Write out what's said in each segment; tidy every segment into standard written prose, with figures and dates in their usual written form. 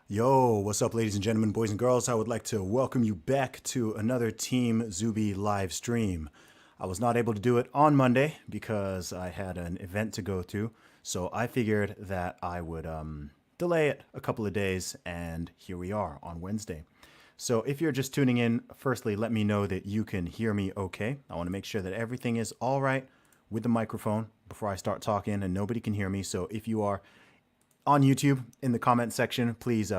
Yo, what's up, ladies and gentlemen, boys and girls? I would like to welcome you back to another Team Zuby live stream. I was not able to do it on Monday because I had an event to go to, so I figured that I would delay it a couple of days, and here we are on Wednesday. So if you're just tuning in, firstly, let me know that you can hear me okay. I want to make sure that everything is all right with the microphone before I start talking and nobody can hear me. So if you are on YouTube in the comment section, please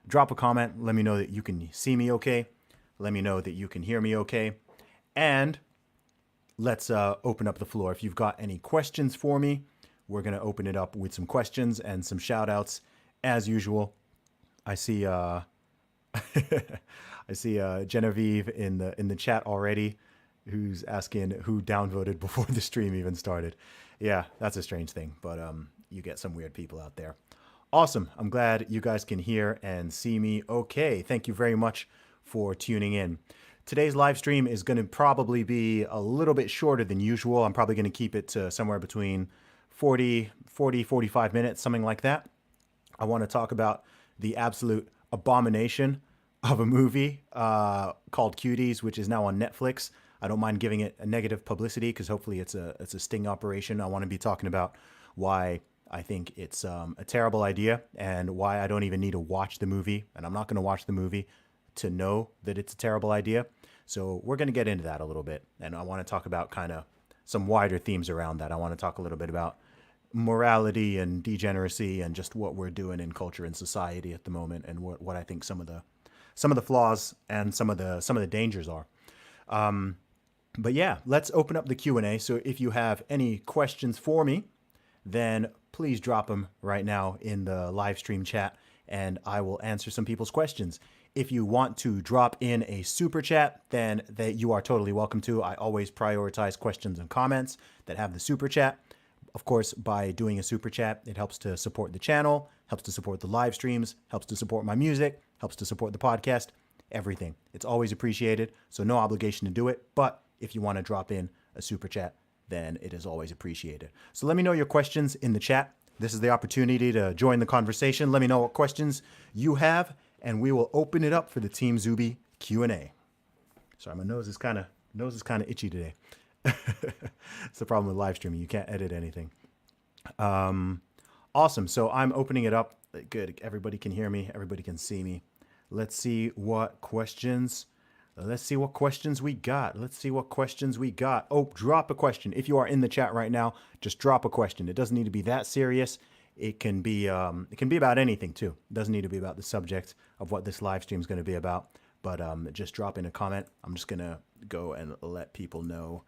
drop a comment. Let me know that you can see me okay. Let me know that you can hear me okay. And let's open up the floor. If you've got any questions for me, we're going to open it up with some questions and some shout outs as usual. I see I see Genevieve in the chat already who's asking who downvoted before the stream even started. Yeah, that's a strange thing, but you get some weird people out there. Awesome. I'm glad you guys can hear and see me okay. Thank you very much for tuning in. Today's live stream is going to probably be a little bit shorter than usual. I'm probably going to keep it to somewhere between 45 minutes, something like that. I want to talk about the absolute abomination of a movie called Cuties, which is now on Netflix. I don't mind giving it a negative publicity because hopefully it's a sting operation. I want to be talking about why I think it's a terrible idea and why I don't even need to watch the movie. And I'm not going to watch the movie to know that it's a terrible idea. So we're going to get into that a little bit. And I want to talk about kind of some wider themes around that. I want to talk a little bit about morality and degeneracy and just what we're doing in culture and society at the moment and what I think some of the flaws and some of the dangers are. But yeah, let's open up the Q&A. So if you have any questions for me, then please drop them right now in the live stream chat and I will answer some people's questions. If you want to drop in a super chat, then that you are totally welcome to. I always prioritize questions and comments that have the super chat. Of course, by doing a super chat, it helps to support the channel, helps to support the live streams, helps to support my music, helps to support the podcast, everything. It's always appreciated, so no obligation to do it. But if you want to drop in a super chat, then it is always appreciated. So let me know your questions in the chat. This is the opportunity to join the conversation. Let me know what questions you have, and we will open it up for the Team Zuby Q&A. Sorry, my nose is kind of itchy today. It's the problem with live streaming. You can't edit anything. Awesome. So I'm opening it up. Good. Everybody can hear me. Everybody can see me. Let's see what questions we got. Oh, drop a question. If you are in the chat right now, just drop a question. It doesn't need to be that serious. It can be about anything too. It doesn't need to be about the subject of what this live stream is going to be about. But just drop in a comment. I'm just gonna go and let people know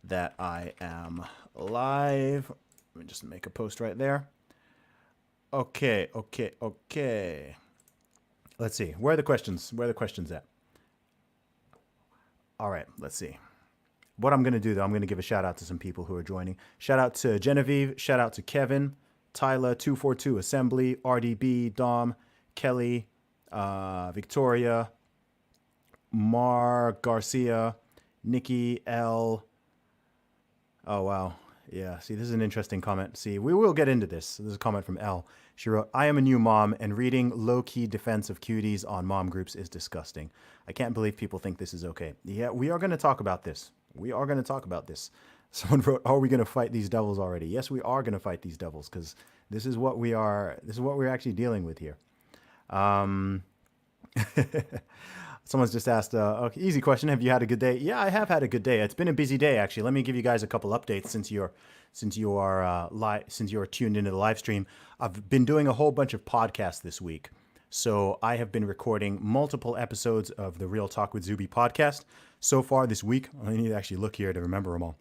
that I am live. Let me just make a post right there. Okay. Let's see. Where are the questions? Where are the questions at? All right, let's see. What I'm going to do, though, I'm going to give a shout out to some people who are joining. Shout out to Genevieve. Shout out to Kevin, Tyler, 242 Assembly, RDB, Dom, Kelly, Victoria, Mar Garcia, Nikki L. Oh, wow. Yeah, see, this is an interesting comment. See, we will get into this. This is a comment from L. She wrote, I am a new mom, and reading low-key defense of cuties on mom groups is disgusting. I can't believe people think this is okay. Yeah, we are going to talk about this. Someone wrote, are we going to fight these devils already? Yes, we are going to fight these devils, because this is what we're actually dealing with here. Someone's just asked, okay, easy question. Have you had a good day? Yeah, I have had a good day. It's been a busy day, actually. Let me give you guys a couple updates since you're tuned into the live stream. I've been doing a whole bunch of podcasts this week. So I have been recording multiple episodes of the Real Talk with Zuby podcast. So far this week, I need to actually look here to remember them all.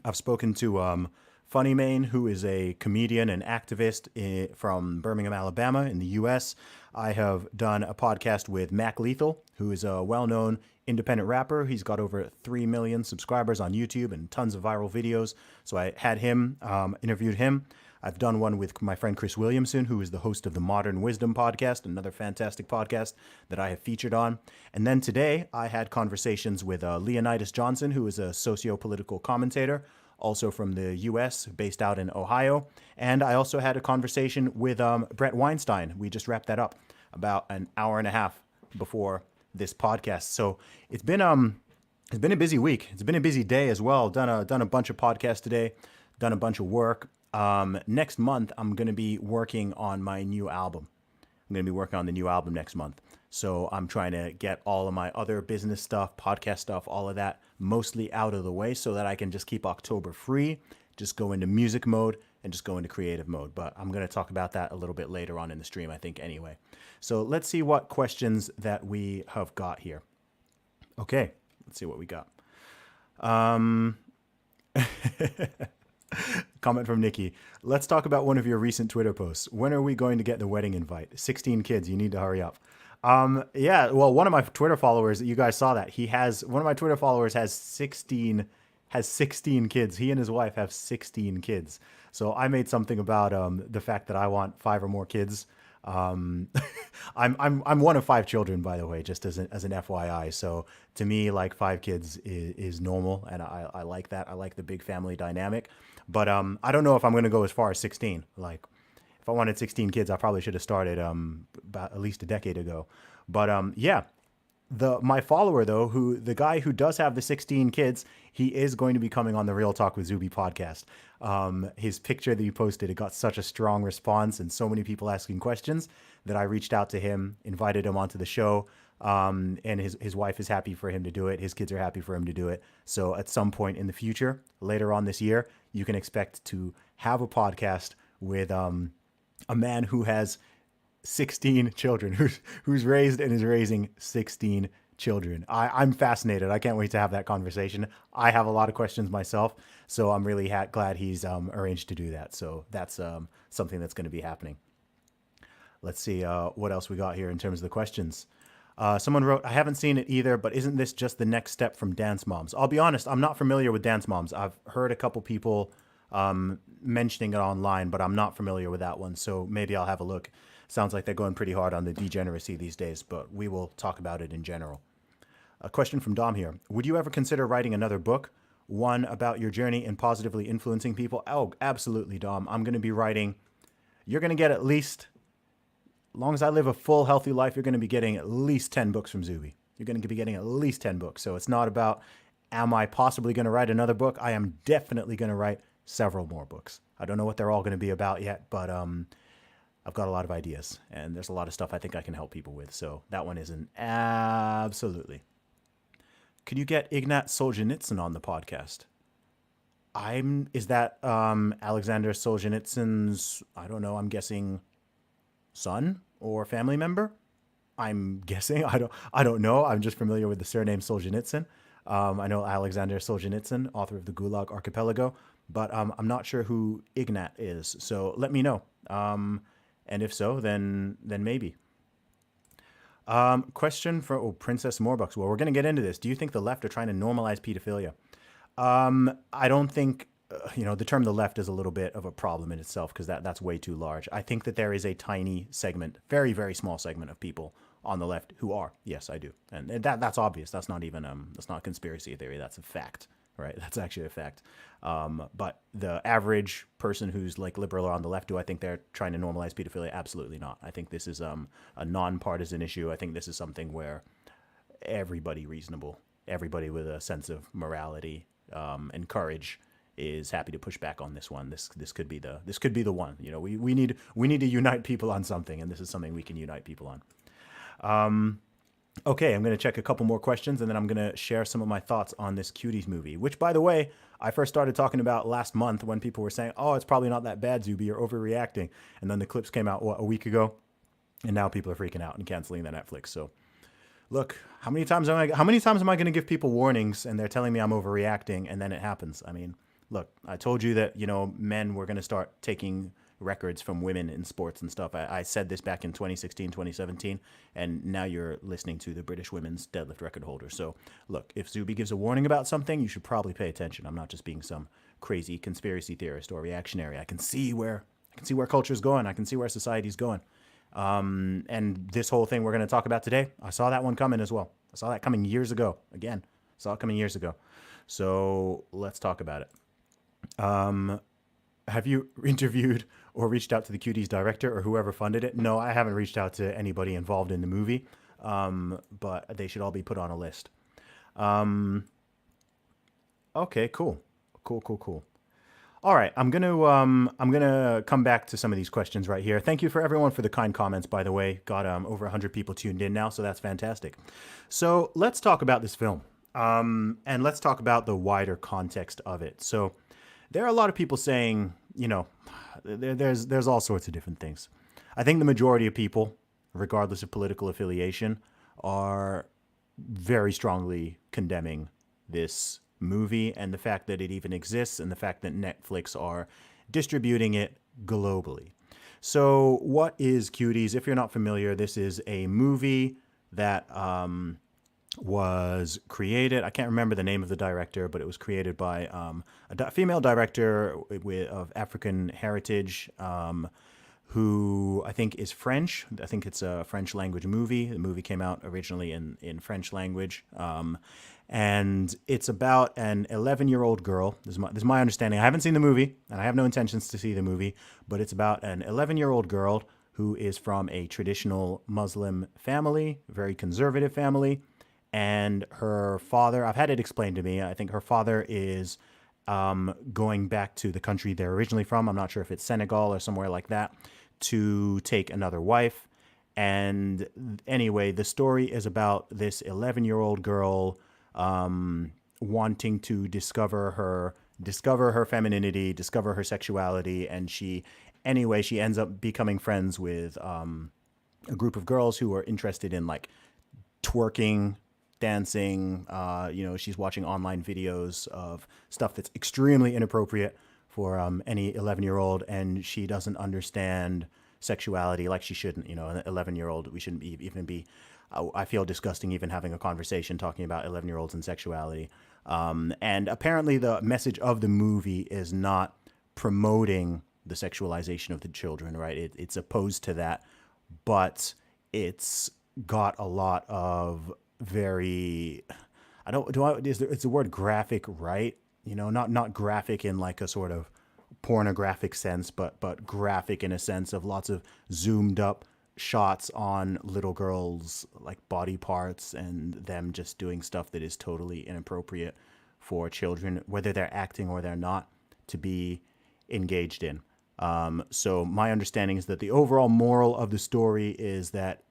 I've spoken to Funny Mane, who is a comedian and activist from Birmingham, Alabama in the U.S. I have done a podcast with Mac Lethal, who is a well-known independent rapper. He's got over 3 million subscribers on YouTube and tons of viral videos. So I had him, interviewed him. I've done one with my friend Chris Williamson, who is the host of the Modern Wisdom podcast, another fantastic podcast that I have featured on. And then today I had conversations with Leonidas Johnson, who is a socio-political commentator, also from the U.S., based out in Ohio. And I also had a conversation with Brett Weinstein. We just wrapped that up about an hour and a half before this podcast. So it's been a busy week. It's been a busy day as well. Done a bunch of podcasts today, done a bunch of work. Next month I'm gonna be working on my new album. I'm going to be working on the new album next month. So I'm trying to get all of my other business stuff, podcast stuff, all of that mostly out of the way so that I can just keep October free, just go into music mode and just go into creative mode. But I'm going to talk about that a little bit later on in the stream, I think, anyway. So let's see what questions that we have got here. Okay, let's see what we got. Comment from Nikki. Let's talk about one of your recent Twitter posts. When are we going to get the wedding invite? 16 kids. You need to hurry up. Yeah, well, one of my Twitter followers, you guys saw that. One of my Twitter followers has 16 kids. He and his wife have 16 kids. So I made something about the fact that I want 5 or more kids. I'm one of 5 children, by the way, just as an FYI. So to me, like 5 kids is normal, and I like that. I like the big family dynamic. But I don't know if I'm going to go as far as 16. Like, if I wanted 16 kids, I probably should have started about at least a decade ago. But yeah, my follower though, the guy who does have the 16 kids, he is going to be coming on the Real Talk with Zuby podcast. His picture that he posted, it got such a strong response and so many people asking questions that I reached out to him, invited him onto the show. And his wife is happy for him to do it. His kids are happy for him to do it. So at some point in the future, later on this year, you can expect to have a podcast with a man who has 16 children, who's raised and is raising 16 children. I'm fascinated. I can't wait to have that conversation. I have a lot of questions myself, so I'm really glad he's arranged to do that. So that's something that's going to be happening. Let's see what else we got here in terms of the questions. Someone wrote, I haven't seen it either, but isn't this just the next step from Dance Moms? I'll be honest, I'm not familiar with Dance Moms. I've heard a couple people mentioning it online, but I'm not familiar with that one. So maybe I'll have a look. Sounds like they're going pretty hard on the degeneracy these days, but we will talk about it in general. A question from Dom here. Would you ever consider writing another book? One about your journey in positively influencing people? Oh, absolutely, Dom. I'm going to be writing. You're going to get at least, as long as I live a full, healthy life, you're going to be getting at least 10 books from Zuby. You're going to be getting at least 10 books. So it's not about, am I possibly going to write another book? I am definitely going to write several more books. I don't know what they're all going to be about yet, but I've got a lot of ideas, and there's a lot of stuff I think I can help people with. So that one is an absolutely. Could you get Ignat Solzhenitsyn on the podcast? Is that Alexander Solzhenitsyn's, I don't know, I'm guessing son or family member? I'm guessing. I don't know. I'm just familiar with the surname Solzhenitsyn. I know Alexander Solzhenitsyn, author of the Gulag Archipelago, but I'm not sure who Ignat is. So let me know. And if so, then maybe. Question for Princess Morbucks. Well, we're going to get into this. Do you think the left are trying to normalize pedophilia? I don't think, the term the left is a little bit of a problem in itself because that's way too large. I think that there is a tiny segment, very, very small segment of people on the left who are. Yes, I do. And that's obvious. That's not even, that's not conspiracy theory. That's a fact, right? That's actually a fact. But the average person who's like liberal or on the left, do I think they're trying to normalize pedophilia? Absolutely not. I think this is a nonpartisan issue. I think this is something where everybody reasonable, everybody with a sense of morality and courage is happy to push back on this one. This could be the one. We need to unite people on something, and this is something we can unite people on. Okay, I'm going to check a couple more questions, and then I'm going to share some of my thoughts on this Cuties movie, which, by the way, I first started talking about last month when people were saying, oh, it's probably not that bad, Zuby, you're overreacting. And then the clips came out, a week ago, and now people are freaking out and canceling the Netflix. So, look, how many times am I going to give people warnings, and they're telling me I'm overreacting, and then it happens? I mean, look, I told you that, men were going to start taking records from women in sports and stuff. I said this back in 2016, 2017, and now you're listening to the British women's deadlift record holder. So look, if Zuby gives a warning about something, you should probably pay attention. I'm not just being some crazy conspiracy theorist or reactionary. I can see where culture is going. I can see where society's going. And this whole thing we're going to talk about today, I saw that one coming as well. I saw that coming years ago. Again, saw it coming years ago. So let's talk about it. Have you interviewed or reached out to the Cuties director or whoever funded it. No, I haven't reached out to anybody involved in the movie, but they should all be put on a list. Okay, cool, cool. All right, I'm gonna come back to some of these questions right here. Thank you for everyone for the kind comments. By the way, got over 100 people tuned in now, so that's fantastic. So let's talk about this film, and let's talk about the wider context of it. So there are a lot of people saying, there's all sorts of different things. I think the majority of people, regardless of political affiliation, are very strongly condemning this movie and the fact that it even exists and the fact that Netflix are distributing it globally. So, what is Cuties? If you're not familiar, this is a movie that was created. I can't remember the name of the director, but it was created by a female director of African heritage, who I think is French. I think it's a French language movie. The movie came out originally in French language. And it's about an 11-year-old girl. This is my understanding. I haven't seen the movie, and I have no intentions to see the movie, but it's about an 11-year-old girl who is from a traditional Muslim family, very conservative family. And her father, I've had it explained to me, I think her father is going back to the country they're originally from. I'm not sure if it's Senegal or somewhere like that, to take another wife. And anyway, the story is about this 11-year-old girl wanting to discover her femininity, discover her sexuality, and she ends up becoming friends with a group of girls who are interested in like twerking, dancing. She's watching online videos of stuff that's extremely inappropriate for any 11-year-old, and she doesn't understand sexuality like she shouldn't. An 11-year-old, we shouldn't even be. I feel disgusting even having a conversation talking about 11-year-olds and sexuality. And apparently the message of the movie is not promoting the sexualization of the children, right? It's opposed to that, but it's got a lot of very, is the word graphic right? Not graphic in like a sort of pornographic sense, but graphic in a sense of lots of zoomed up shots on little girls' like body parts and them just doing stuff that is totally inappropriate for children, whether they're acting or they're not, to be engaged in. So my understanding is that the overall moral of the story is that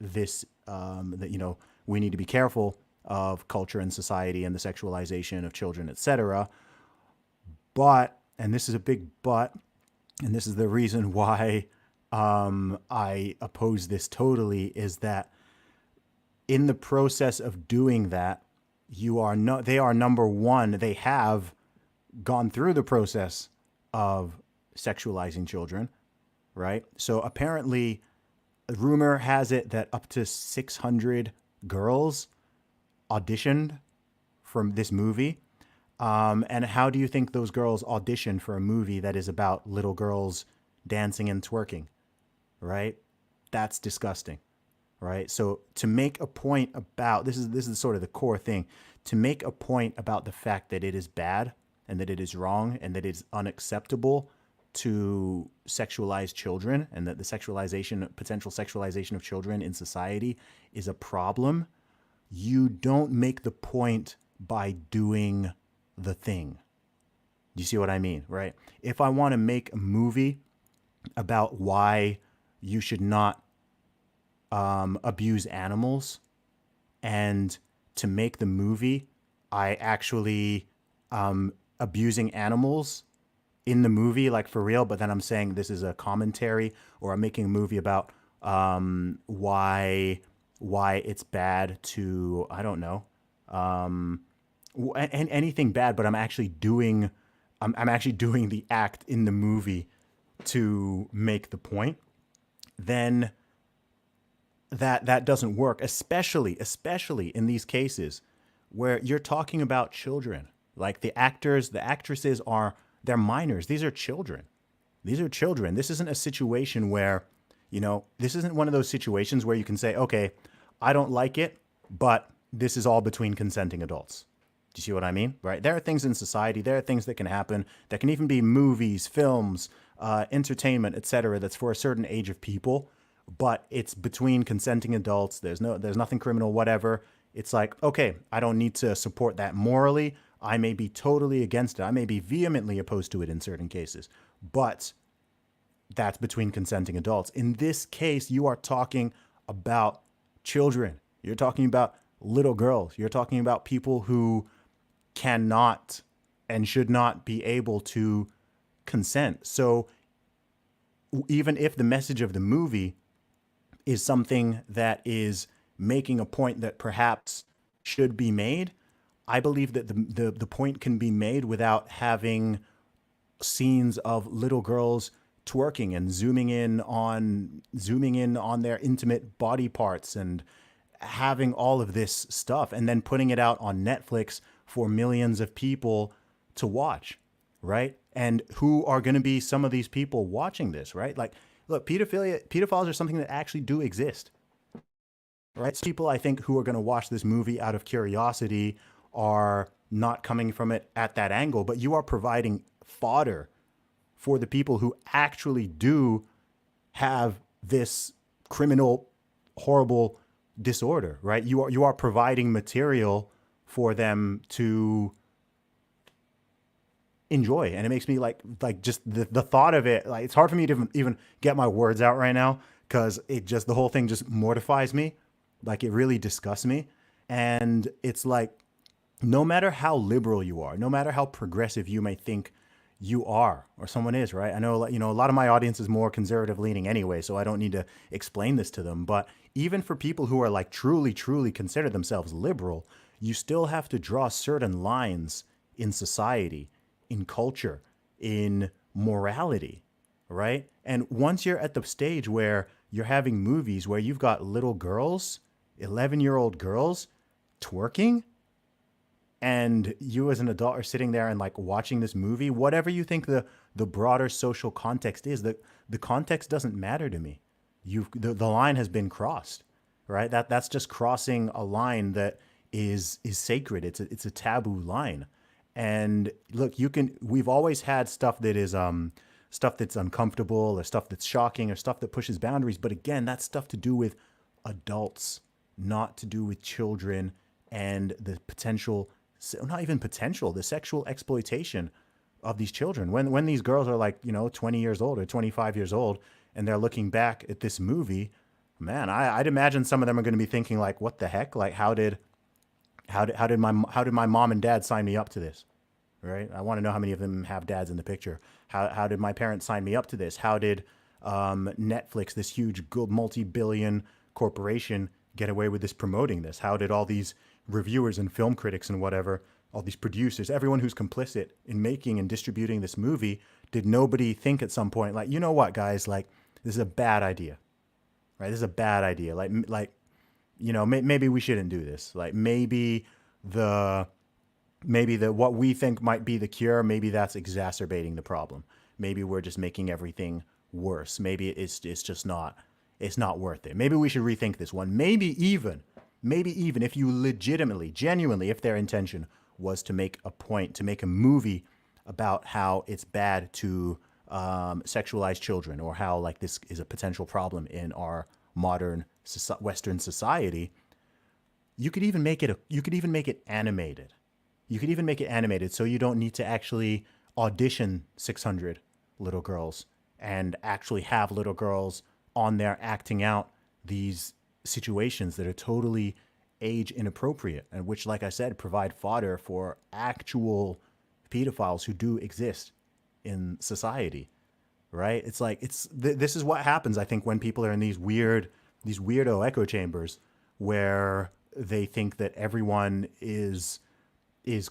we need to be careful of culture and society and the sexualization of children, etc. But, and this is a big but, and this is the reason why I oppose this totally, is that in the process of doing that, they are number one, they have gone through the process of sexualizing children, right? So apparently, rumor has it that up to 600 girls auditioned for this movie. And how do you think those girls auditioned for a movie that is about little girls dancing and twerking, right? That's disgusting, right? So to make a point about, this is sort of the core thing, to make a point about the fact that it is bad and that it is wrong and that it's unacceptable to sexualize children and that the potential sexualization of children in society is a problem, you don't make the point by doing the thing. You see what I mean, right? If I want to make a movie about why you should not abuse animals, and to make the movie, I actually abusing animals in the movie, like for real, but then I'm saying this is a commentary, or I'm making a movie about why it's bad to, I don't know, and anything bad, but I'm actually doing the act in the movie to make the point, then that doesn't work, especially in these cases where you're talking about children. Like the actresses they're minors. These are children. This isn't a situation where, this isn't one of those situations where you can say, okay, I don't like it, but this is all between consenting adults. Do you see what I mean? Right? There are things in society, there are things that can happen, that can even be movies, films, entertainment, etc., that's for a certain age of people, but it's between consenting adults. There's nothing criminal, whatever. It's like, okay, I don't need to support that morally. I may be totally against it. I may be vehemently opposed to it in certain cases, but that's between consenting adults. In this case, you are talking about children. You're talking about little girls. You're talking about people who cannot and should not be able to consent. So even if the message of the movie is something that is making a point that perhaps should be made, I believe that the point can be made without having scenes of little girls twerking and zooming in on their intimate body parts and having all of this stuff and then putting it out on Netflix for millions of people to watch, right? And who are going to be some of these people watching this, right? Like, look, pedophiles are something that actually do exist, right? It's people I think who are going to watch this movie out of curiosity are not coming from it at that angle, but you are providing fodder for the people who actually do have this criminal, horrible disorder, right? You are providing material for them to enjoy, and it makes me like just the thought of it. Like, it's hard for me to even get my words out right now because it just the whole thing just mortifies me. Like, it really disgusts me, and it's like, no matter how liberal you are, no matter how progressive you may think you are or someone is, right? I know, you know, a lot of my audience is more conservative leaning anyway, so I don't need to explain this to them. But even for people who are like truly consider themselves liberal, you still have to draw certain lines in society, in culture, in morality, right? And once you're at the stage where you're having movies where you've got little girls, 11-year-old girls twerking, and you as an adult are sitting there and like watching this movie, whatever you think the broader social context is, the context doesn't matter to me. The line has been crossed, right? That's just crossing a line that is sacred. It's a taboo line. And look, we've always had stuff that is stuff that's uncomfortable or stuff that's shocking or stuff that pushes boundaries, but again, that's stuff to do with adults, not to do with children and the potential, not even potential, the sexual exploitation of these children. When these girls are like, you know, 20 years old or 25 years old and they're looking back at this movie, man, I'd imagine some of them are going to be thinking like, what the heck? Like, how did my mom and dad sign me up to this? Right? I want to know how many of them have dads in the picture. How did my parents sign me up to this? How did Netflix, this huge multi-billion corporation, get away with this, promoting this? How did all these reviewers and film critics and whatever, all these producers, everyone who's complicit in making and distributing this movie, did nobody think at some point, like, you know what, guys, like, this is a bad idea, right? This is a bad idea. Like, you know, maybe we shouldn't do this. Like, maybe the what we think might be the cure, maybe that's exacerbating the problem. Maybe we're just making everything worse. Maybe it's not worth it. Maybe we should rethink this one. Maybe even if you legitimately, genuinely, if their intention was to make a point, to make a movie about how it's bad to sexualize children, or how like this is a potential problem in our modern Western society, you could even make it animated. You could even make it animated so you don't need to actually audition 600 little girls and actually have little girls on there acting out these situations that are totally age inappropriate, and which, like I said, provide fodder for actual pedophiles who do exist in society, right? It's like, this is what happens, I think, when people are in these weirdo echo chambers where they think that everyone is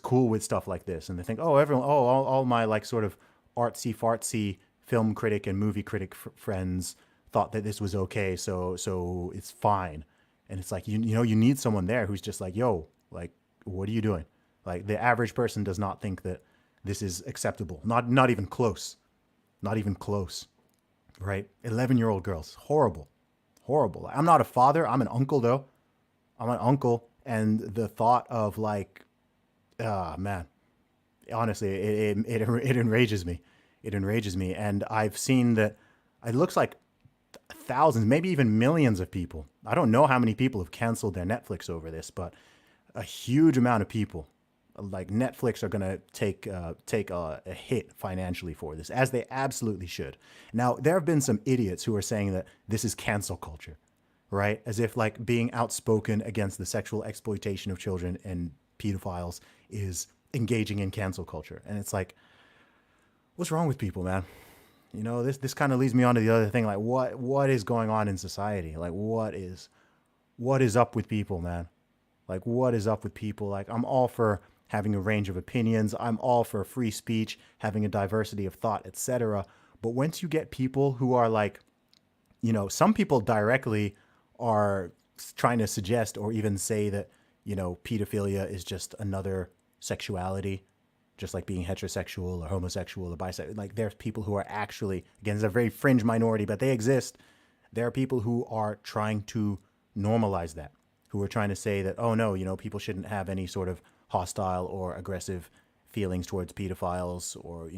cool with stuff like this, and they think, oh, everyone, oh, all my like sort of artsy fartsy film critic and movie critic friends thought that this was okay, so it's fine. And it's like, you know, you need someone there who's just like, yo, like, what are you doing? Like, the average person does not think that this is acceptable. Not even close. Not even close. Right? 11-year-old girls. Horrible. Horrible. I'm not a father. I'm an uncle, though. I'm an uncle. And the thought of like, man, honestly, it enrages me. It enrages me. And I've seen that it looks like thousands, maybe even millions of people. I don't know how many people have canceled their Netflix over this, but a huge amount of people, like Netflix, are going to take a hit financially for this, as they absolutely should. Now, there have been some idiots who are saying that this is cancel culture, right? As if like being outspoken against the sexual exploitation of children and pedophiles is engaging in cancel culture. And it's like, what's wrong with people, man? You know, this kind of leads me on to the other thing. Like, what is going on in society? Like, what is up with people, man? Like, what is up with people? Like, I'm all for having a range of opinions. I'm all for free speech, having a diversity of thought, etc. But once you get people who are like, some people directly are trying to suggest or even say that, pedophilia is just another sexuality, just like being heterosexual or homosexual or bisexual. Like, there's people who are actually, again, it's a very fringe minority, but they exist. There are people who are trying to normalize that, who are trying to say that, oh no, people shouldn't have any sort of hostile or aggressive feelings towards pedophiles, or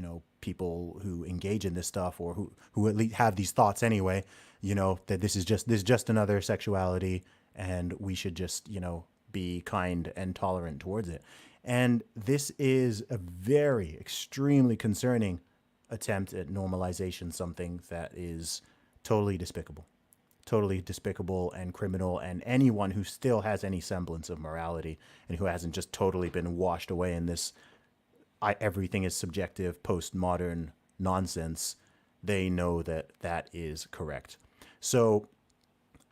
people who engage in this stuff, or who at least have these thoughts anyway, that this is just another sexuality, and we should just be kind and tolerant towards it. And this is a very extremely concerning attempt at normalization, something that is totally despicable. Totally despicable and criminal, and anyone who still has any semblance of morality and who hasn't just totally been washed away in this everything is subjective postmodern nonsense, they know that that is correct. So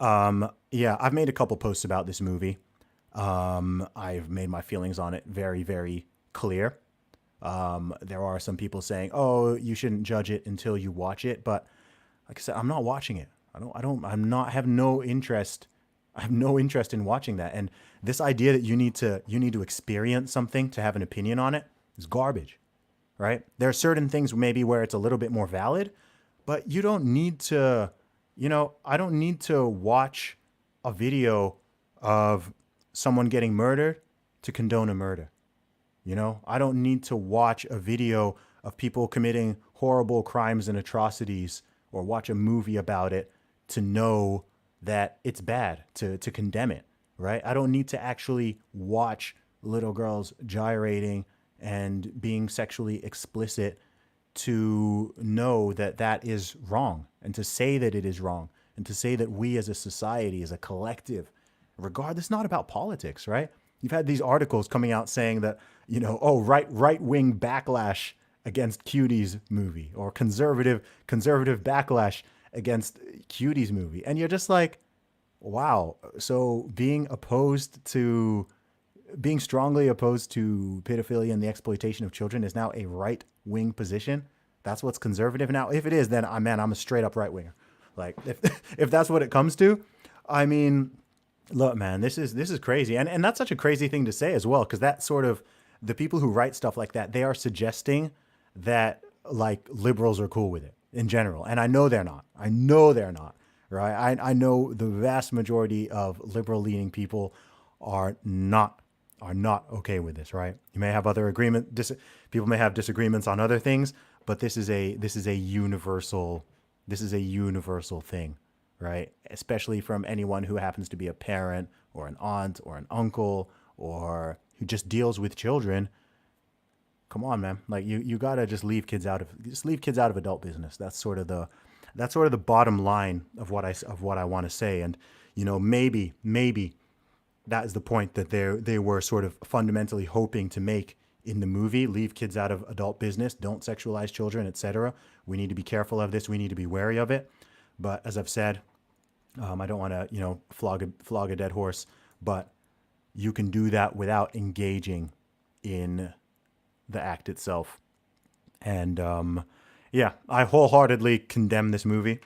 yeah, I've made a couple posts about this movie. I've made my feelings on it very, very clear. There are some people saying, oh, you shouldn't judge it until you watch it, but like I said, I'm not watching it. I'm not, I have no interest. I have no interest in watching that. And this idea that you need to experience something to have an opinion on it is garbage, right? There are certain things maybe where it's a little bit more valid, but you don't need to, I don't need to watch a video of someone getting murdered to condone a murder. I don't need to watch a video of people committing horrible crimes and atrocities, or watch a movie about it to know that it's bad, to condemn it, right? I don't need to actually watch little girls gyrating and being sexually explicit to know that that is wrong, and to say that it is wrong, and to say that we as a society, as a collective, regardless, not about politics, right? You've had these articles coming out saying that, oh, right wing backlash against Cuties movie, or conservative backlash against Cuties movie. And you're just like, wow. So being strongly opposed to pedophilia and the exploitation of children is now a right wing position. That's what's conservative now. If it is, then I'm a straight up right winger. Like, if that's what it comes to, I mean, look, man, this is crazy. And that's such a crazy thing to say as well, because that sort of, the people who write stuff like that, they are suggesting that like liberals are cool with it in general. And I know they're not. Right? I know the vast majority of liberal leaning people are not okay with this, right? You may have people may have disagreements on other things, but this is a universal thing, right? Especially from anyone who happens to be a parent or an aunt or an uncle, or who just deals with children. Come on, man. Like, you gotta just leave kids out of adult business. That's sort of the bottom line of what I want to say. And maybe that is the point that they were sort of fundamentally hoping to make in the movie: leave kids out of adult business, don't sexualize children, etc. We need to be careful of this. We need to be wary of it. But as I've said, I don't want to flog a dead horse, but you can do that without engaging in the act itself. And yeah, I wholeheartedly condemn this movie.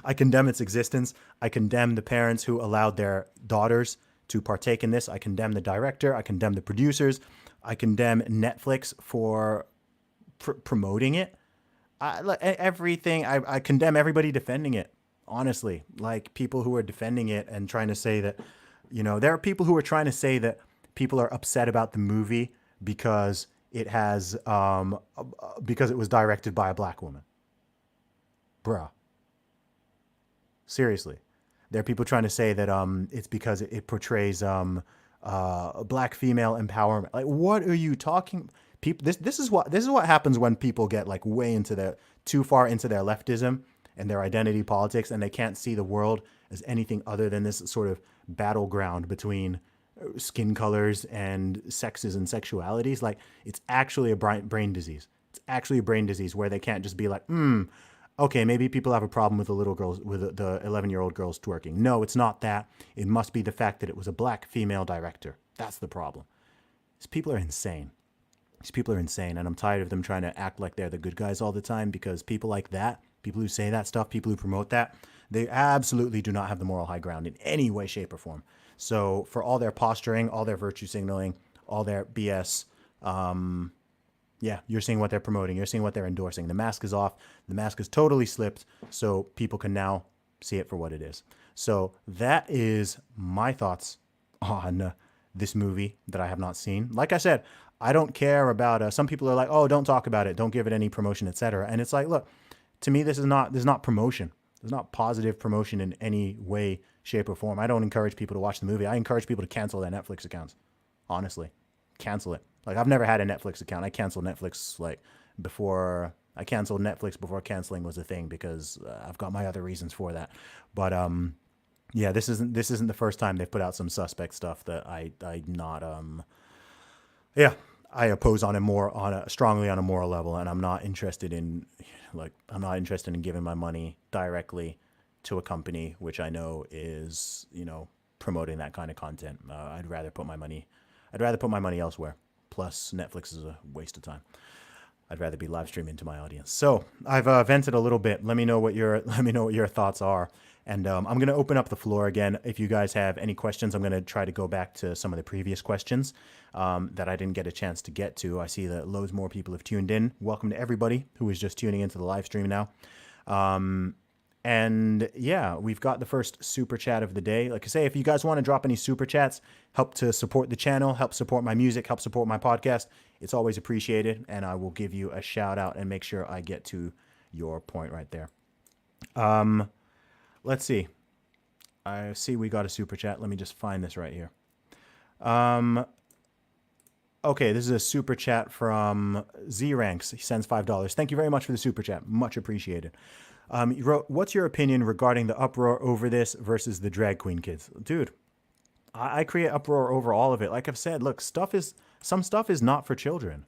I condemn its existence. I condemn the parents who allowed their daughters to partake in this. I condemn the director. I condemn the producers. I condemn Netflix for promoting it. Everything. I condemn everybody defending it. Honestly, like, people who are defending it and trying to say that, there are people who are trying to say that people are upset about the movie because it has because it was directed by a black woman. Bruh. Seriously. There are people trying to say that it's because it portrays black female empowerment. Like, what are you talking? People, this is what happens when people get like way into their too far into their leftism and their identity politics, and they can't see the world as anything other than this sort of battleground between skin colors and sexes and sexualities. Like, it's actually a brain disease. It's actually a brain disease where they can't just be like, okay, maybe people have a problem with the little girls, with the 11-year-old girls twerking. No, it's not that. It must be the fact that it was a black female director. That's the problem. These people are insane. These people are insane, and I'm tired of them trying to act like they're the good guys all the time, because people like that, people who say that stuff, people who promote that, they absolutely do not have the moral high ground in any way, shape, or form. So for all their posturing, all their virtue signaling, all their BS, yeah, you're seeing what they're promoting. You're seeing what they're endorsing. The mask is off. The mask is totally slipped, so people can now see it for what it is. So that is my thoughts on this movie that I have not seen. Like I said, I don't care about. Some people are like, "Oh, don't talk about it. Don't give it any promotion, etc." And it's like, look, to me, this is not promotion. There's not positive promotion in any way, shape, or form. I don't encourage people to watch the movie. I encourage people to cancel their Netflix accounts. Honestly, cancel it. Like, I've never had a Netflix account. I canceled Netflix before canceling was a thing, because I've got my other reasons for that. But yeah, this isn't the first time they've put out some suspect stuff that I oppose strongly on a moral level, and I'm not interested in giving my money directly to a company which I know is, promoting that kind of content. I'd rather put my money elsewhere. Plus, Netflix is a waste of time. I'd rather be live streaming to my audience. So I've vented a little bit. Let me know what your thoughts are, and I'm going to open up the floor again. If you guys have any questions, I'm going to try to go back to some of the previous questions that I didn't get a chance to get to. I see that loads more people have tuned in. Welcome to everybody who is just tuning into the live stream now. And yeah, we've got the first super chat of the day. Like I say, if you guys want to drop any super chats, help to support the channel, help support my music, help support my podcast, it's always appreciated. And I will give you a shout out and make sure I get to your point right there. Let's see. I see we got a super chat. Let me just find this right here. Okay, this is a super chat from Z Ranks. He sends $5. Thank you very much for the super chat. Much appreciated. You wrote, "What's your opinion regarding the uproar over this versus the drag queen kids?" Dude, I create uproar over all of it. Like I've said, look, some stuff is not for children.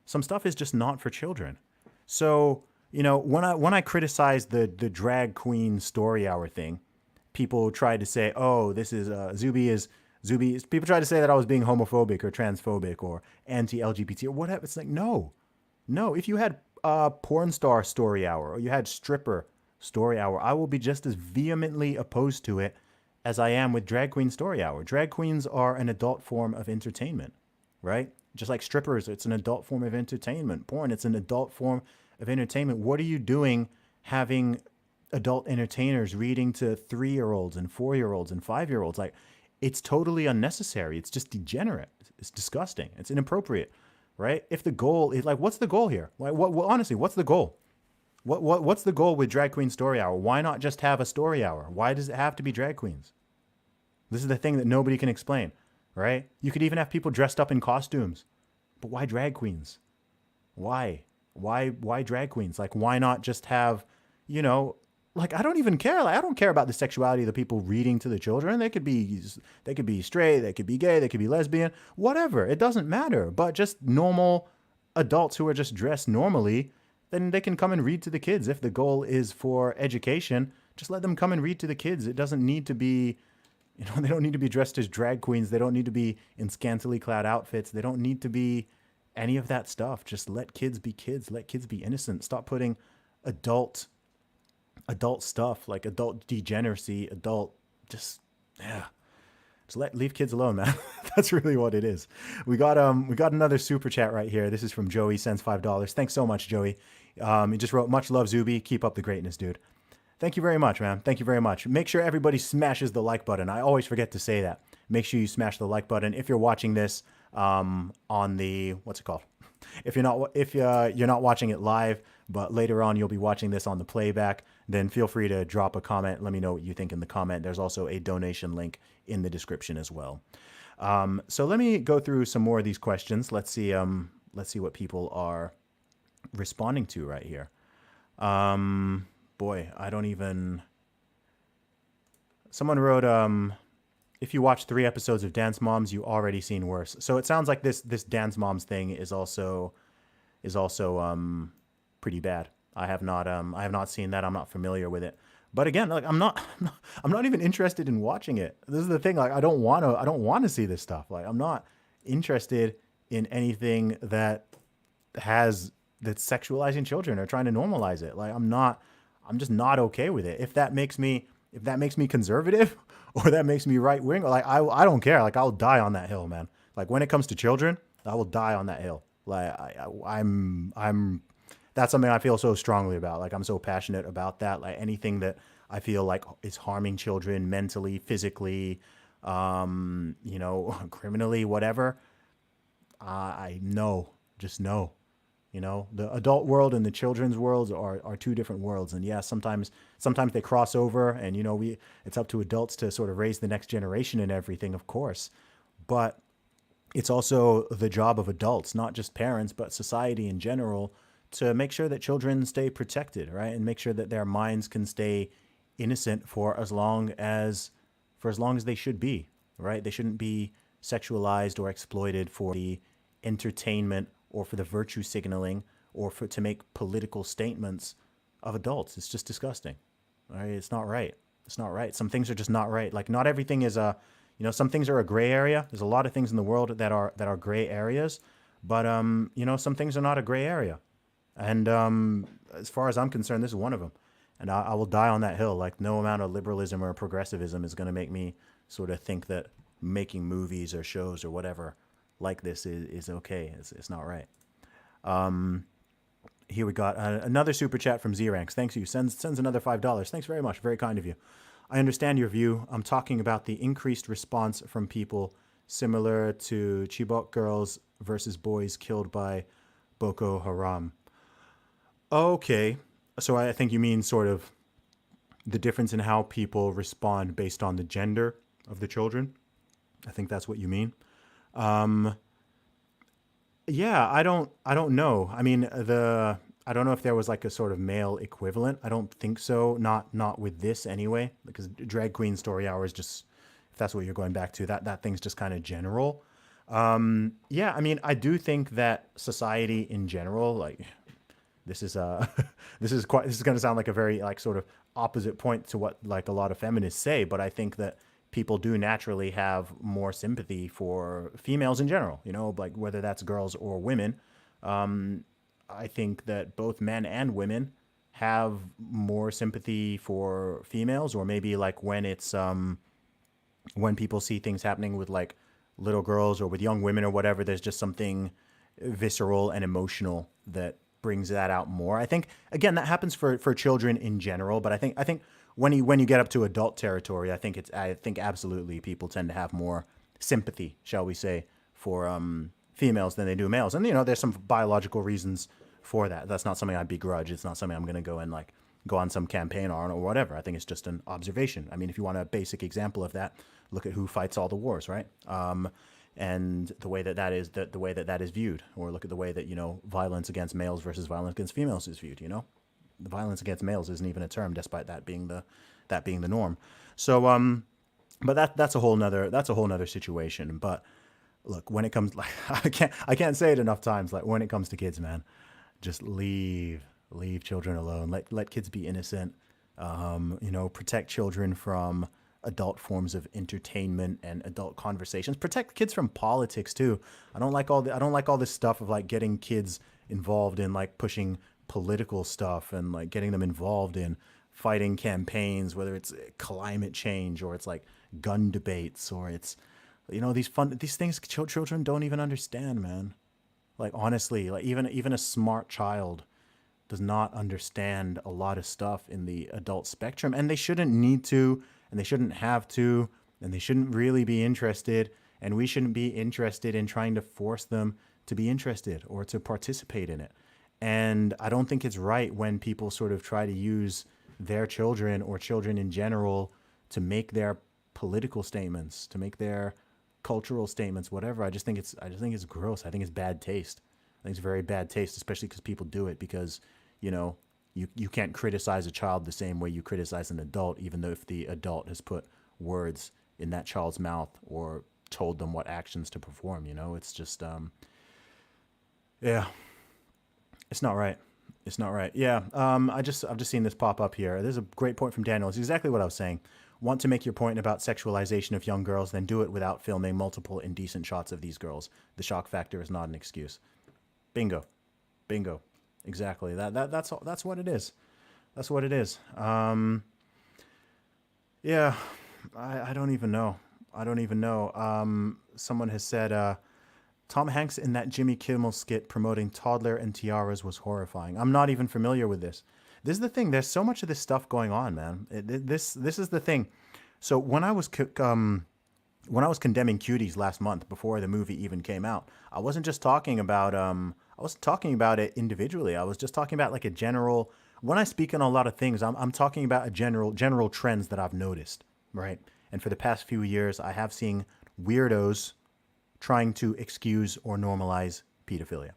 Some stuff is just not for children. So, when I criticize the drag queen story hour thing, people try to say, "Oh, this is Zuby." People try to say that I was being homophobic or transphobic or anti-LGBT or whatever. It's like, no. If you had porn star story hour or you had stripper story hour, I will be just as vehemently opposed to it as I am with drag queen story hour. Drag queens are an adult form of entertainment, right? Just like strippers, it's an adult form of entertainment. Porn, it's an adult form of entertainment. What are you doing having adult entertainers reading to 3-year-olds and 4-year-olds and 5-year-olds? Like, it's totally unnecessary. It's just degenerate. It's disgusting. It's inappropriate. Right? If the goal is like, what's the goal here? Like, honestly, what's the goal? What's the goal with drag queen story hour? Why not just have a story hour? Why does it have to be drag queens? This is the thing that nobody can explain, right? You could even have people dressed up in costumes, but why drag queens? Why drag queens? Like, why not just have, like, I don't even care. Like, I don't care about the sexuality of the people reading to the children. They could be straight, they could be gay, they could be lesbian, whatever. It doesn't matter. But just normal adults who are just dressed normally, then they can come and read to the kids. If the goal is for education, just let them come and read to the kids. It doesn't need to be, they don't need to be dressed as drag queens. They don't need to be in scantily clad outfits. They don't need to be any of that stuff. Just let kids be kids. Let kids be innocent. Stop putting adult stuff like adult degeneracy, just leave kids alone, man. That's really what it is. We got another super chat right here. This is from Joey, sends $5. Thanks so much, Joey. He just wrote, "Much love, Zuby. Keep up the greatness, dude." Thank you very much, man. Thank you very much. Make sure everybody smashes the like button. I always forget to say that. Make sure you smash the like button if you're watching this on the, what's it called? if you're not watching it live, but later on you'll be watching this on the playback, then feel free to drop a comment. Let me know what you think in the comment. There's also a donation link in the description as well. So let me go through some more of these questions. Let's see what people are responding to right here. Boy, I don't even. Someone wrote, if you watch 3 episodes of Dance Moms, you already seen worse. So it sounds like this Dance Moms thing is also pretty bad. I have not seen that. I'm not familiar with it. But again, like I'm not even interested in watching it. This is the thing. Like I don't want to see this stuff. Like I'm not interested in anything that's sexualizing children or trying to normalize it. Like I'm just not okay with it. If that makes me conservative or that makes me right wing, like I don't care. Like I'll die on that hill, man. Like when it comes to children, I will die on that hill. Like I'm that's something I feel so strongly about. Like I'm so passionate about that. Like anything that I feel like is harming children mentally, physically, criminally, whatever. I know, just know. The adult world and the children's worlds are 2 different worlds. And yeah, sometimes they cross over, and it's up to adults to sort of raise the next generation and everything, of course. But it's also the job of adults, not just parents, but society in general, to make sure that children stay protected, right? And make sure that their minds can stay innocent for as long as they should be, right? They shouldn't be sexualized or exploited for the entertainment or for the virtue signaling or to make political statements of adults. It's just disgusting. Right? It's not right. It's not right. Some things are just not right. Like not everything is some things are a gray area. There's a lot of things in the world that are gray areas, but some things are not a gray area. And as far as I'm concerned, this is one of them. And I will die on that hill. Like no amount of liberalism or progressivism is going to make me sort of think that making movies or shows or whatever like this is okay. It's not right. Here we got another super chat from Z-Ranks. Thanks you. Sends another $5. Thanks very much. Very kind of you. I understand your view. I'm talking about the increased response from people similar to Chibok girls versus boys killed by Boko Haram. Okay. So I think you mean sort of the difference in how people respond based on the gender of the children. I think that's what you mean. Yeah, I don't know. I mean, I don't know if there was like a sort of male equivalent. I don't think so. Not with this anyway, because drag queen story hour is just, if that's what you're going back to, that thing's just kind of general. Yeah, I mean, I do think that society in general, like this is this is going to sound like a very like sort of opposite point to what like a lot of feminists say, but I think that people do naturally have more sympathy for females in general, like whether that's girls or women. I think that both men and women have more sympathy for females, or maybe like when it's when people see things happening with like little girls or with young women or whatever, there's just something visceral and emotional that brings that out more. I think again that happens for children in general, but I think when you get up to adult territory, I think absolutely people tend to have more sympathy, shall we say, for females than they do males. And there's some biological reasons for that. That's not something I begrudge. It's not something I'm going to go and like go on some campaign on or whatever. I think it's just an observation. I mean, if you want a basic example of that, look at who fights all the wars, right? And the way that is viewed, or look at the way that violence against males versus violence against females is viewed. The violence against males isn't even a term, despite that being the norm. So, but that's a whole nother situation. But look, when it comes, like, I can't say it enough times. Like when it comes to kids, man, just leave children alone. Let kids be innocent. Protect children from adult forms of entertainment and adult conversations. Protect kids from politics too. I don't like all this stuff of like getting kids involved in like pushing political stuff and like getting them involved in fighting campaigns, whether it's climate change or it's like gun debates or it's these things children don't even understand, man. Like honestly, like even a smart child does not understand a lot of stuff in the adult spectrum, and they shouldn't need to, and they shouldn't have to, and they shouldn't really be interested, and we shouldn't be interested in trying to force them to be interested or to participate in it. And I don't think it's right when people sort of try to use their children or children in general to make their political statements, to make their cultural statements, whatever. I just think it's gross. I think it's bad taste. I think it's very bad taste, especially because people do it because, you know, you can't criticize a child the same way you criticize an adult, even though if the adult has put words in that child's mouth or told them what actions to perform. You know, it's just yeah, it's not right. It's not right. Yeah. I've just seen this pop up here. There's a great point from Daniel. It's exactly what I was saying. Want to make your point about sexualization of young girls, then do it without filming multiple indecent shots of these girls. The shock factor is not an excuse. Bingo. Bingo. Exactly. That's what it is. That's what it is. Yeah. I don't even know. I don't even know. Someone has said Tom Hanks in that Jimmy Kimmel skit promoting toddler and tiaras was horrifying. I'm not even familiar with this. This is the thing. There's so much of this stuff going on, man. This is the thing. So when I was condemning Cuties last month before the movie even came out, I wasn't just talking about I wasn't talking about it individually. I was just talking about like a general. When I speak on a lot of things, I'm talking about a general trends that I've noticed, right? And for the past few years, I have seen weirdos trying to excuse or normalize pedophilia.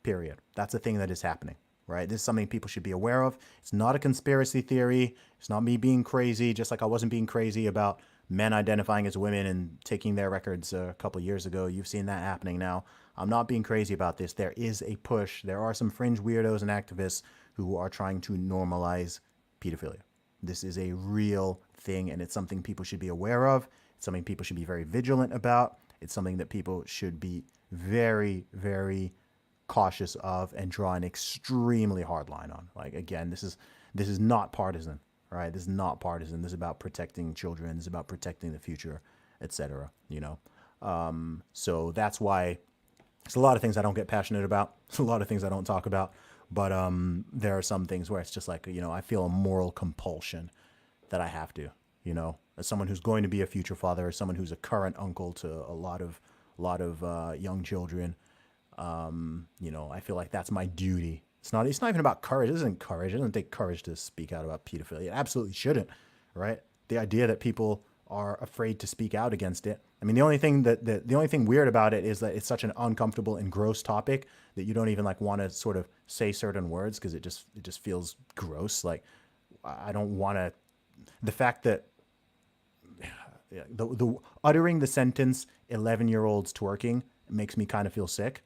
Period. That's a thing that is happening, right? This is something people should be aware of. It's not a conspiracy theory. It's not me being crazy, just like I wasn't being crazy about men identifying as women and taking their records a couple of years ago. You've seen that happening now. I'm not being crazy about this. There is a push. There are some fringe weirdos and activists who are trying to normalize pedophilia. This is a real thing, and it's something people should be aware of. It's something people should be very vigilant about. It's something that people should be very, very cautious of and draw an extremely hard line on. Like, again, this is not partisan, right? This is not partisan. This is about protecting children. This is about protecting the future, etc. You know, so that's why there's a lot of things I don't get passionate about. There's a lot of things I don't talk about. But there are some things where it's just like, you know, I feel a moral compulsion that I have to, you know, as someone who's going to be a future father, as someone who's a current uncle to a lot of young children. You know, I feel like that's my duty. It's not even about courage. It isn't courage. It doesn't take courage to speak out about pedophilia. It absolutely shouldn't, right? The idea that people are afraid to speak out against it. I mean, the only thing weird about it is that it's such an uncomfortable and gross topic that you don't even like want to sort of say certain words because it just feels gross. Like, I don't want to. The fact that the uttering the sentence 11-year-olds twerking makes me kind of feel sick.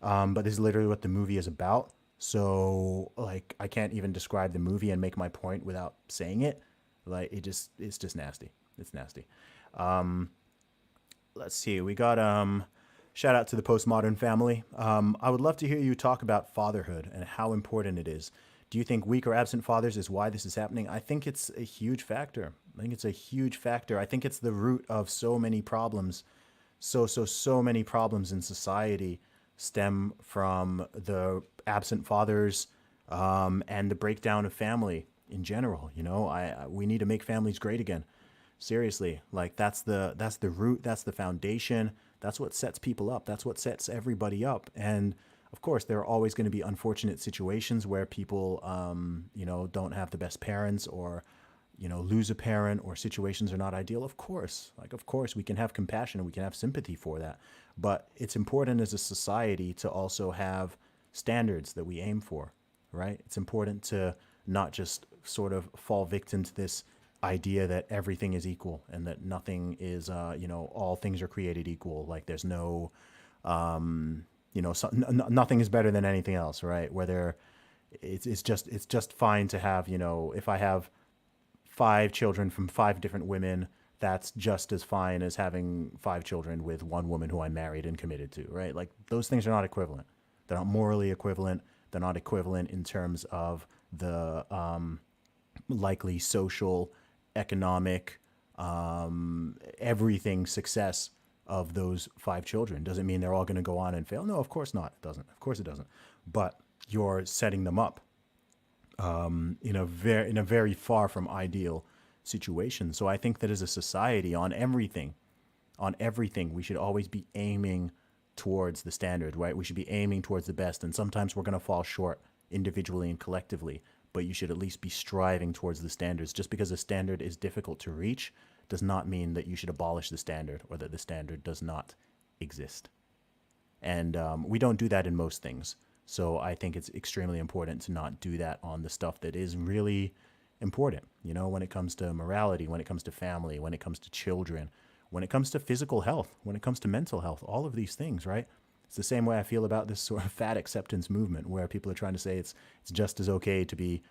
But this is literally what the movie is about. So like, I can't even describe the movie and make my point without saying it. Like, it's just nasty. It's nasty. Let's see. We got shout out to the postmodern family. I would love to hear you talk about fatherhood and how important it is. Do you think weak or absent fathers is why this is happening? I think it's a huge factor. I think it's a huge factor. I think it's the root of so many problems. So many problems in society stem from the absent fathers and the breakdown of family in general. You know, we need to make families great again. Seriously, like that's the root, that's the foundation, that's what sets people up, that's what sets everybody up. And of course, there are always going to be unfortunate situations where people, you know, don't have the best parents or, you know, lose a parent or situations are not ideal. Of course, we can have compassion and we can have sympathy for that. But it's important as a society to also have standards that we aim for, right? It's important to not just sort of fall victim to this idea that everything is equal and that nothing is, you know, all things are created equal. Like there's no, you know, nothing is better than anything else, right? Whether it's just fine to have, you know, if I have 5 children from 5 different women, that's just as fine as having 5 children with one woman who I married and committed to, right? Like those things are not equivalent. They're not morally equivalent. They're not equivalent in terms of the likely social, economic, everything success of those 5 children. Doesn't mean they're all going to go on and fail. No, of course not. It doesn't. Of course it doesn't. But you're setting them up in a very far from ideal situation. So I think that as a society, on everything, we should always be aiming towards the standard, right? We should be aiming towards the best. And sometimes we're going to fall short individually and collectively, but you should at least be striving towards the standards. Just because a standard is difficult to reach does not mean that you should abolish the standard or that the standard does not exist. And we don't do that in most things. So I think it's extremely important to not do that on the stuff that is really important, you know, when it comes to morality, when it comes to family, when it comes to children, when it comes to physical health, when it comes to mental health, all of these things, right? It's the same way I feel about this sort of fat acceptance movement where people are trying to say it's just as okay to be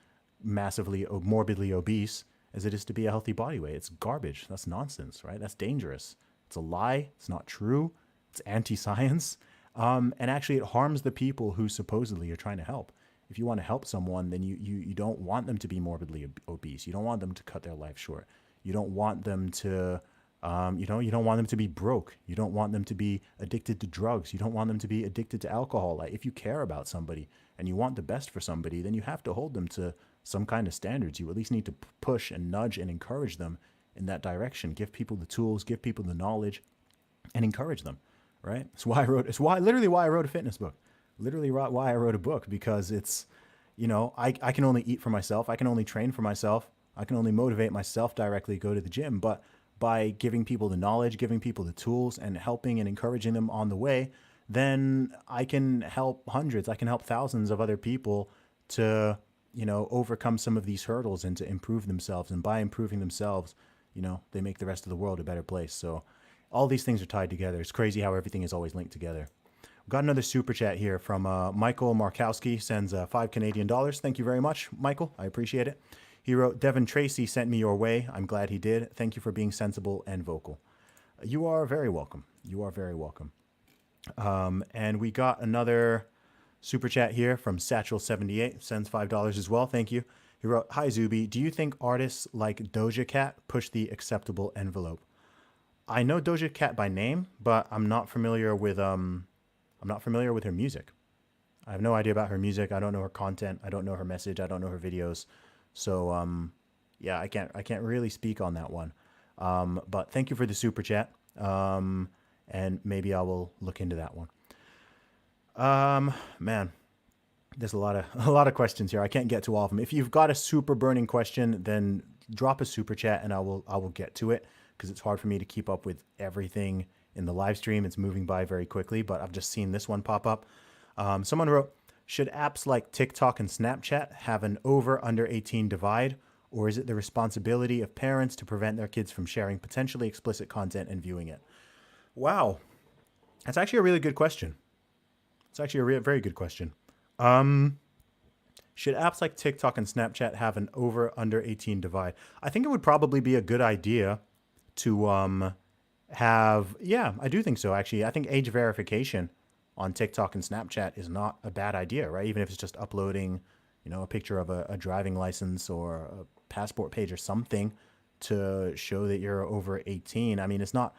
massively morbidly obese as it is to be a healthy body weight. It's garbage. That's nonsense, right? That's dangerous. It's a lie. It's not true. It's anti-science. And actually it harms the people who supposedly you're trying to help. If you want to help someone, then you don't want them to be morbidly obese. You don't want them to cut their life short. You don't want them to, you don't want them to be broke. You don't want them to be addicted to drugs. You don't want them to be addicted to alcohol. Like, if you care about somebody and you want the best for somebody, then you have to hold them to some kind of standards. You at least need to push and nudge and encourage them in that direction. Give people the tools, give people the knowledge, and encourage them. Right? It's literally why I wrote a fitness book. Literally why I wrote a book, because it's, you know, I can only eat for myself. I can only train for myself. I can only motivate myself directly, go to the gym. But by giving people the knowledge, giving people the tools, and helping and encouraging them on the way, then I can help hundreds, I can help thousands of other people to, you know, overcome some of these hurdles and to improve themselves. And by improving themselves, you know, they make the rest of the world a better place. So all these things are tied together. It's crazy how everything is always linked together. We've got another super chat here from Michael Markowski, sends $5 Canadian. Thank you very much, Michael. I appreciate it. He wrote, Devin Tracy sent me your way. I'm glad he did. Thank you for being sensible and vocal. You are very welcome. You are very welcome. And we got another super chat here from Satchel78, sends $5 as well. Thank you. He wrote, hi, Zuby. Do you think artists like Doja Cat push the acceptable envelope? I know Doja Cat by name, but I'm not familiar with her music. I have no idea about her music. I don't know her content. I don't know her message. I don't know her videos. So yeah, I can't really speak on that one. But thank you for the super chat. And maybe I will look into that one. Man, there's a lot of questions here. I can't get to all of them. If you've got a super burning question, then drop a super chat and I will get to it, because it's hard for me to keep up with everything in the live stream. It's moving by very quickly, but I've just seen this one pop up. Someone wrote, should apps like TikTok and Snapchat have an over/under 18 divide, or is it the responsibility of parents to prevent their kids from sharing potentially explicit content and viewing it? Wow. That's actually a really good question. It's actually a very good question. Should apps like TikTok and Snapchat have an over/under 18 divide? I think it would probably be a good idea to have, yeah, I do think so, actually. I think age verification on TikTok and Snapchat is not a bad idea, right? Even if it's just uploading, you know, a picture of a driving license or a passport page or something to show that you're over 18. I mean, it's not,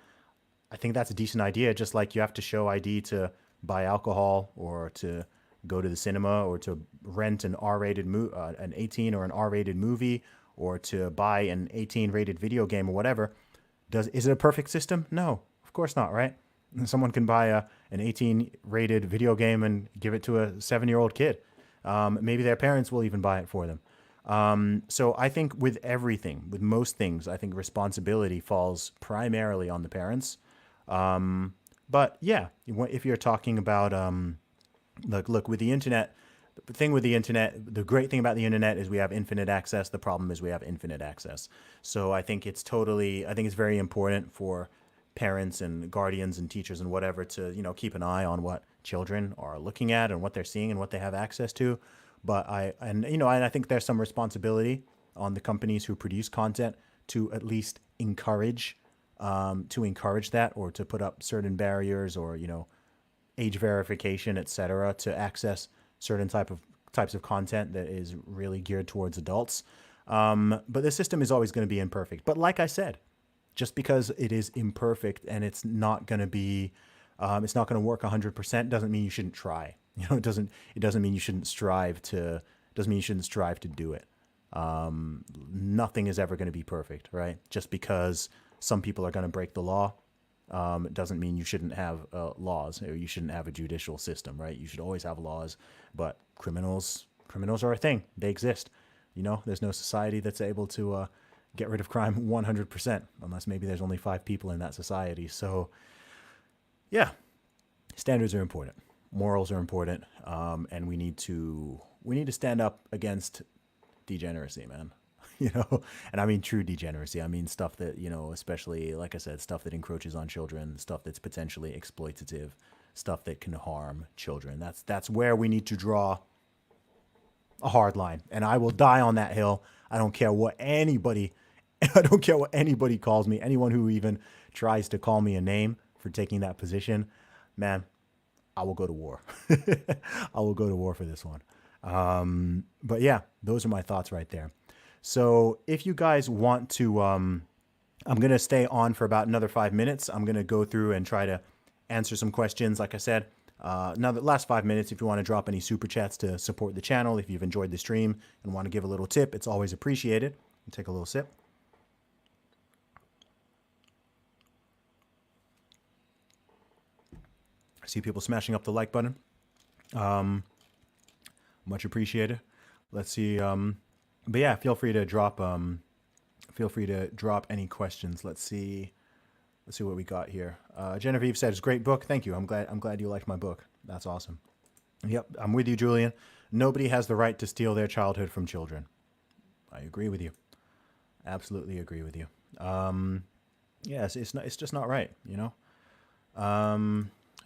I think that's a decent idea, just like you have to show ID to buy alcohol or to go to the cinema or to rent an an 18 or an R-rated movie, or to buy an 18-rated video game or whatever. Is it a perfect system? No, of course not, right? Someone can buy an 18-rated video game and give it to a 7-year-old kid. Maybe their parents will even buy it for them. So I think with everything, with most things, I think responsibility falls primarily on the parents. But yeah, if you're talking about, look, with the internet, the great thing about the internet is we have infinite access. The problem is we have infinite access. So I think it's very important for parents and guardians and teachers and whatever to, you know, keep an eye on what children are looking at and what they're seeing and what they have access to. But I think there's some responsibility on the companies who produce content to at least encourage that, or to put up certain barriers, or, you know, age verification, etc., to access certain types of content that is really geared towards adults. But the system is always going to be imperfect. But like I said, just because it is imperfect and it's not going to be, it's not going to work 100%, doesn't mean you shouldn't try. You know, it doesn't mean you shouldn't strive to do it. Nothing is ever going to be perfect, right? Just because some people are going to break the law, It doesn't mean you shouldn't have laws, or you shouldn't have a judicial system, right? You should always have laws, but criminals are a thing. They exist. You know, there's no society that's able to get rid of crime 100%, unless maybe there's only 5 people in that society. So, yeah, standards are important, morals are important, and we need to stand up against degeneracy, man. You know, and I mean true degeneracy. I mean stuff that, especially like I said, stuff that encroaches on children, stuff that's potentially exploitative, stuff that can harm children. That's where we need to draw a hard line, and I will die on that hill. I don't care what anybody I don't care what anybody calls me. Anyone who even tries to call me a name for taking that position, man, I will go to war. I will go to war for this one. But yeah, those are my thoughts right there. So if you guys want to, I'm going to stay on for about another 5 minutes. I'm going to go through and try to answer some questions. Like I said, now the last 5 minutes, if you want to drop any super chats to support the channel, if you've enjoyed the stream and want to give a little tip, it's always appreciated. Take a little sip. I see people smashing up the like button. Much appreciated. Let's see. But yeah, feel free to drop any questions. Let's see what we got here. Genevieve said it's a great book. Thank you. I'm glad you liked my book. That's awesome. Yep, I'm with you, Julian. Nobody has the right to steal their childhood from children. I agree with you. Absolutely agree with you. Yes, it's just not right, you know.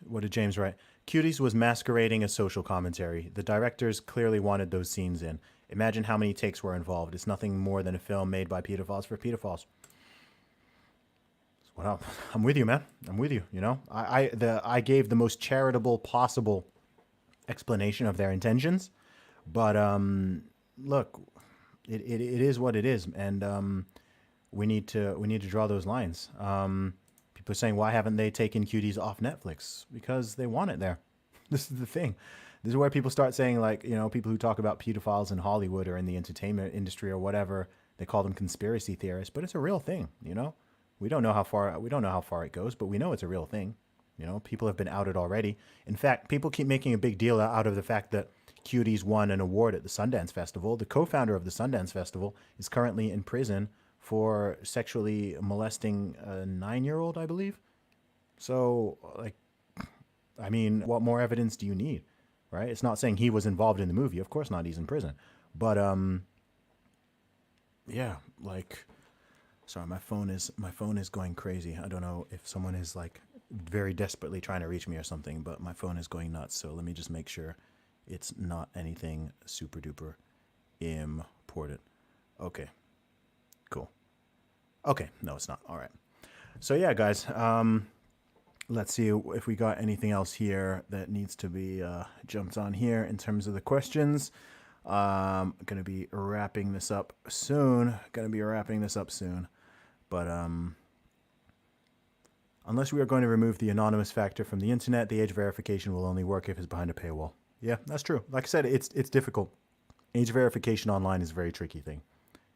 What did James write? Cuties was masquerading as social commentary. The directors clearly wanted those scenes in. Imagine how many takes were involved. It's nothing more than a film made by pedophiles for pedophiles. Well, I'm with you, man. I'm with you. You know, I gave the most charitable possible explanation of their intentions, but look, it is what it is, and we need to draw those lines. People are saying, why haven't they taken Cuties off Netflix? Because they want it there. This is the thing. This is where people start saying, like, people who talk about pedophiles in Hollywood or in the entertainment industry or whatever, they call them conspiracy theorists, but it's a real thing, We don't know how far it goes, but we know it's a real thing. People have been outed already. In fact, people keep making a big deal out of the fact that Cuties won an award at the Sundance Festival. The co-founder of the Sundance Festival is currently in prison for sexually molesting a 9-year-old, I believe. So, what more evidence do you need, right? It's not saying he was involved in the movie. Of course not. He's in prison. But, yeah, sorry, my phone is going crazy. I don't know if someone is very desperately trying to reach me or something, but my phone is going nuts. So let me just make sure it's not anything super duper important. Okay. Cool. Okay, no, it's not. All right. So yeah, guys, let's see if we got anything else here that needs to be jumped on here in terms of the questions. Going to be wrapping this up soon. But unless we are going to remove the anonymous factor from the internet, the age verification will only work if it's behind a paywall. Yeah, that's true. Like I said, it's difficult. Age verification online is a very tricky thing.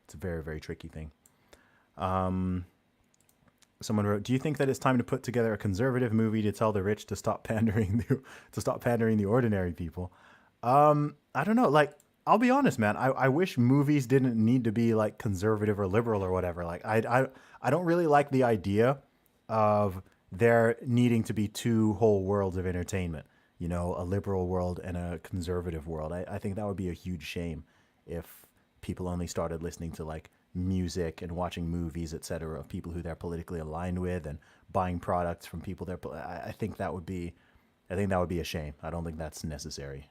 It's a very, very tricky thing. Someone wrote, "Do you think that it's time to put together a conservative movie to tell the rich to stop pandering the ordinary people?" I don't know. I'll be honest, man. I wish movies didn't need to be conservative or liberal or whatever. I don't really like the idea of there needing to be two whole worlds of entertainment. A liberal world and a conservative world. I think that would be a huge shame if people only started listening to music and watching movies, etc., of people who they're politically aligned with and buying products from people I think that would be a shame. I don't think that's necessary.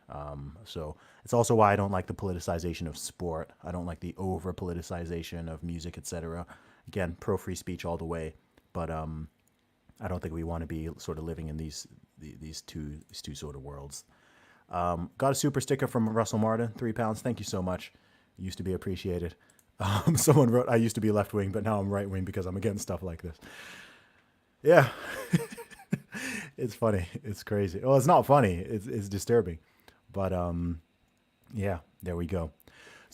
So it's also why I don't like the politicization of sport. I don't like the over politicization of music, etc. Again, pro free speech all the way, but I don't think we want to be sort of living in these two sort of worlds. Got a super sticker from Russell Martin, £3. Thank you so much. It used to be appreciated. Someone wrote, "I used to be left wing, but now I'm right wing because I'm against stuff like this." Yeah, it's funny. It's crazy. Well, it's not funny. It's disturbing, but yeah, there we go.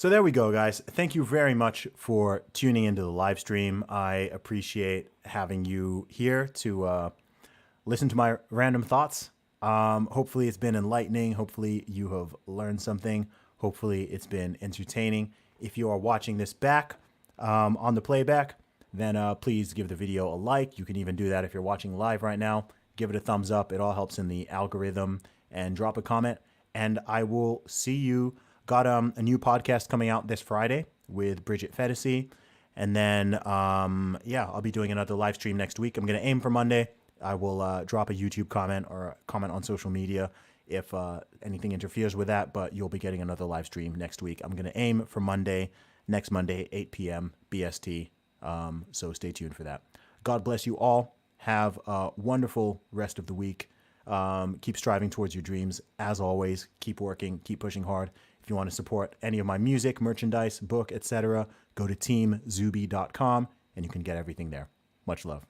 So there we go, guys. Thank you very much for tuning into the live stream. I appreciate having you here to listen to my random thoughts. Hopefully, it's been enlightening. Hopefully, you have learned something. Hopefully, it's been entertaining. If you are watching this back on the playback, then please give the video a like. You can even do that if you're watching live right now. Give it a thumbs up. It all helps in the algorithm. And drop a comment. And I will see you. Got a new podcast coming out this Friday with Bridget Fedesi. And then, I'll be doing another live stream next week. I'm going to aim for Monday. I will drop a YouTube comment or a comment on social media if anything interferes with that, but you'll be getting another live stream next week. I'm going to aim for next Monday, 8 p.m. BST. So stay tuned for that. God bless you all. Have a wonderful rest of the week. Keep striving towards your dreams. As always, keep working, keep pushing hard. If you want to support any of my music, merchandise, book, etc., go to teamzuby.com and you can get everything there. Much love.